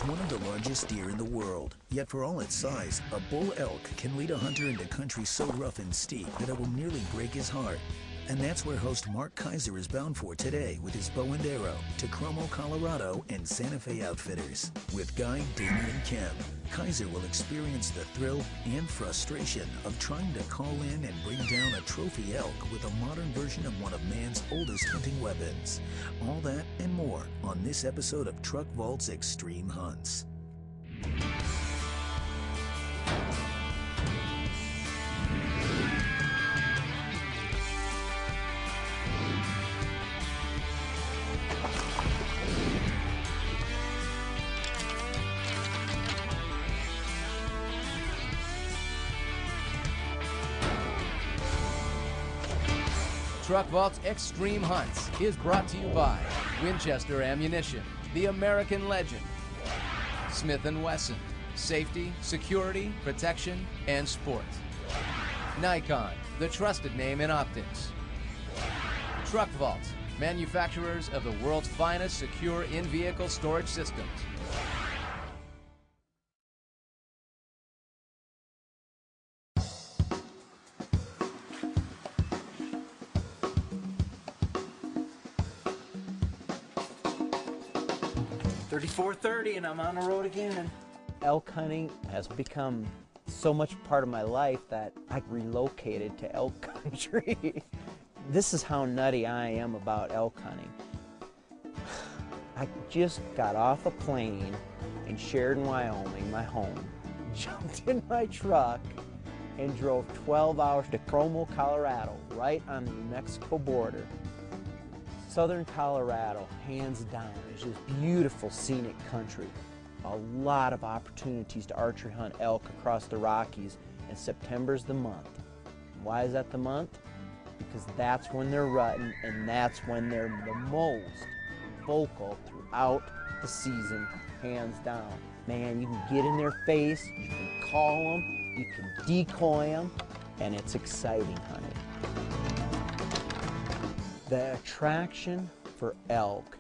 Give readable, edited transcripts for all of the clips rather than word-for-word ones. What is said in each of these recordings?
one of the largest deer in the world. Yet for all its size, a bull elk can lead a hunter into country so rough and steep that it will nearly break his heart. And that's where host Mark Kaiser is bound for today with his bow and arrow to Como, Colorado and Santa Fe Outfitters. With guide Damian Kemp, Kaiser will experience the thrill and frustration of trying to call in and bring down a trophy elk with a modern version of one of man's oldest hunting weapons. All that and more on this episode of Truck Vault's Extreme Hunts. Truck Vault's Extreme Hunts is brought to you by Winchester Ammunition, the American legend, Smith & Wesson, safety, security, protection, and sport. Nikon, the trusted name in optics. Truck Vault, manufacturers of the world's finest secure in-vehicle storage systems. .30 and I'm on the road again. Elk hunting has become so much part of my life that I relocated to elk country. This is how nutty I am about elk hunting. I just got off a plane in Sheridan, Wyoming, my home, jumped in my truck and drove 12 hours to Como, Colorado, right on the New Mexico border. Southern Colorado, hands down, is just beautiful scenic country. A lot of opportunities to archery hunt elk across the Rockies, and September's the month. Why is that the month? Because that's when they're rutting, and that's when they're the most vocal throughout the season, hands down. Man, you can get in their face, you can call them, you can decoy them, and it's exciting hunting. The attraction for elk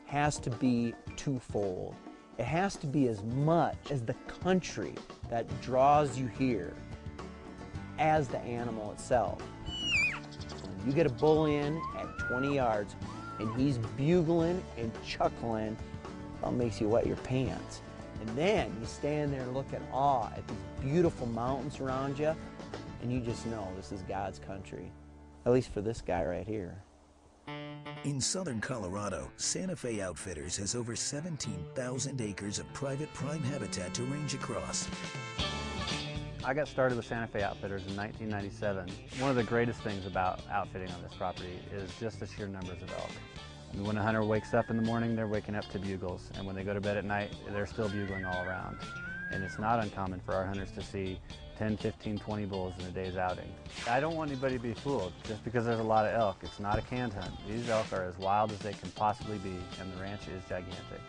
has to be twofold. It has to be as much as the country that draws you here as the animal itself. When you get a bull in at 20 yards and he's bugling and chuckling, it makes you wet your pants. And then you stand there and look at awe at these beautiful mountains around you, and you just know this is God's country, at least for this guy right here. In southern Colorado, Santa Fe Outfitters has over 17,000 acres of private prime habitat to range across. I got started with Santa Fe Outfitters in 1997. One of the greatest things about outfitting on this property is just the sheer numbers of elk. I mean, when a hunter wakes up in the morning, they're waking up to bugles, and when they go to bed at night, they're still bugling all around. And it's not uncommon for our hunters to see 10, 15, 20 bulls in a day's outing. I don't want anybody to be fooled. Just because there's a lot of elk, it's not a canned hunt. These elk are as wild as they can possibly be, and the ranch is gigantic.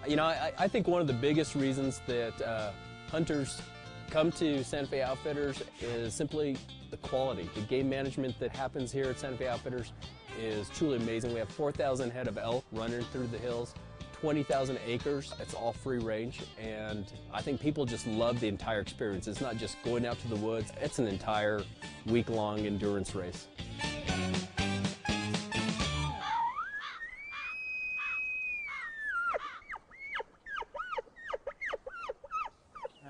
You know, I think one of the biggest reasons that hunters come to Santa Fe Outfitters is simply the quality. The game management that happens here at Santa Fe Outfitters is truly amazing. We have 4,000 head of elk running through the hills. 20,000 acres, it's all free range, and I think people just love the entire experience. It's not just going out to the woods, it's an entire week-long endurance race.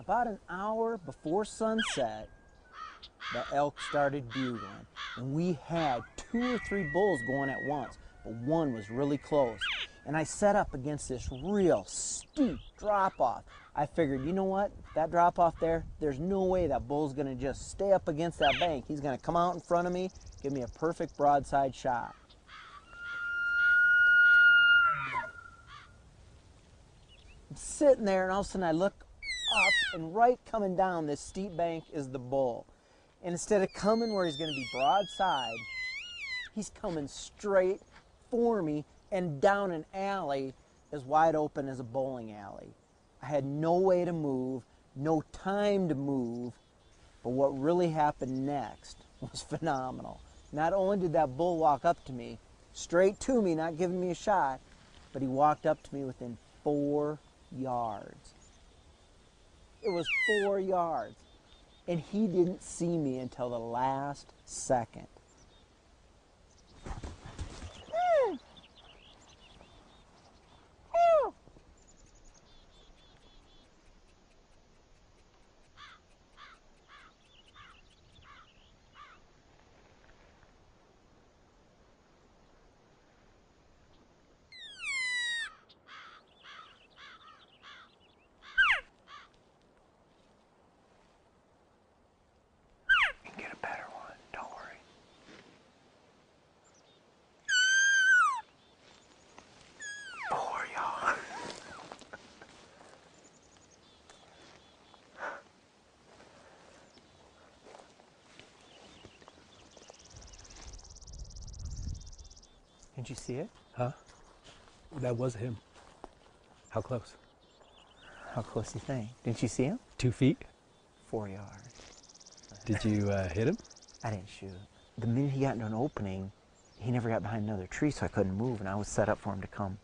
About an hour before sunset, the elk started bugling, and we had 2 or 3 bulls going at once, but one was really close. And I set up against this real steep drop-off. I figured, you know what, that drop-off there, there's no way that bull's gonna just stay up against that bank. He's gonna come out in front of me, give me a perfect broadside shot. I'm sitting there, and all of a sudden I look up, and right coming down this steep bank is the bull. And instead of coming where he's gonna be broadside, he's coming straight for me and down an alley as wide open as a bowling alley. I had no way to move, no time to move, but what really happened next was phenomenal. Not only did that bull walk up to me, straight to me, not giving me a shot, but he walked up to me within 4 yards. It was 4 yards. And he didn't see me until the last second. Get a better one, don't worry. Poor y'all. Did you see it? Huh? That was him. How close? How close do you think? Didn't you see him? 2 feet? 4 yards. Did you hit him? I didn't shoot. The minute he got into an opening, he never got behind another tree, so I couldn't move, and I was set up for him to come.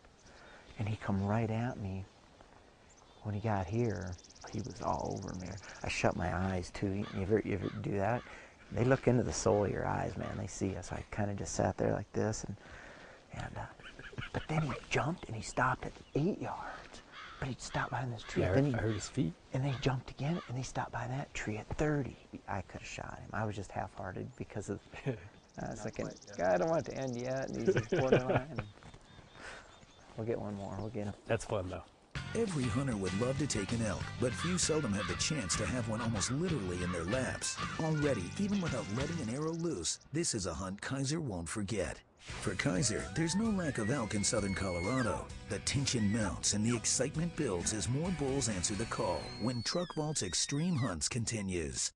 And he come right at me. When he got here, he was all over me. I shut my eyes, too. You ever do that? They look into the soul of your eyes, man. They see us. I kind of just sat there like this, but then he jumped, and he stopped at 8 yards. But he stopped behind this tree. Yeah, I heard his feet. And then he jumped again, and he stopped by that tree at 30. I could have shot him. I was just half-hearted because of, I was thinking, God, I don't want it to end yet, and he's just borderline. We'll get one more. We'll get him. That's fun, though. Every hunter would love to take an elk, but few seldom have the chance to have one almost literally in their laps. Already, even without letting an arrow loose, this is a hunt Kaiser won't forget. For Kaiser, there's no lack of elk in southern Colorado. The tension mounts and the excitement builds as more bulls answer the call when Truck Vault's Extreme Hunts continues.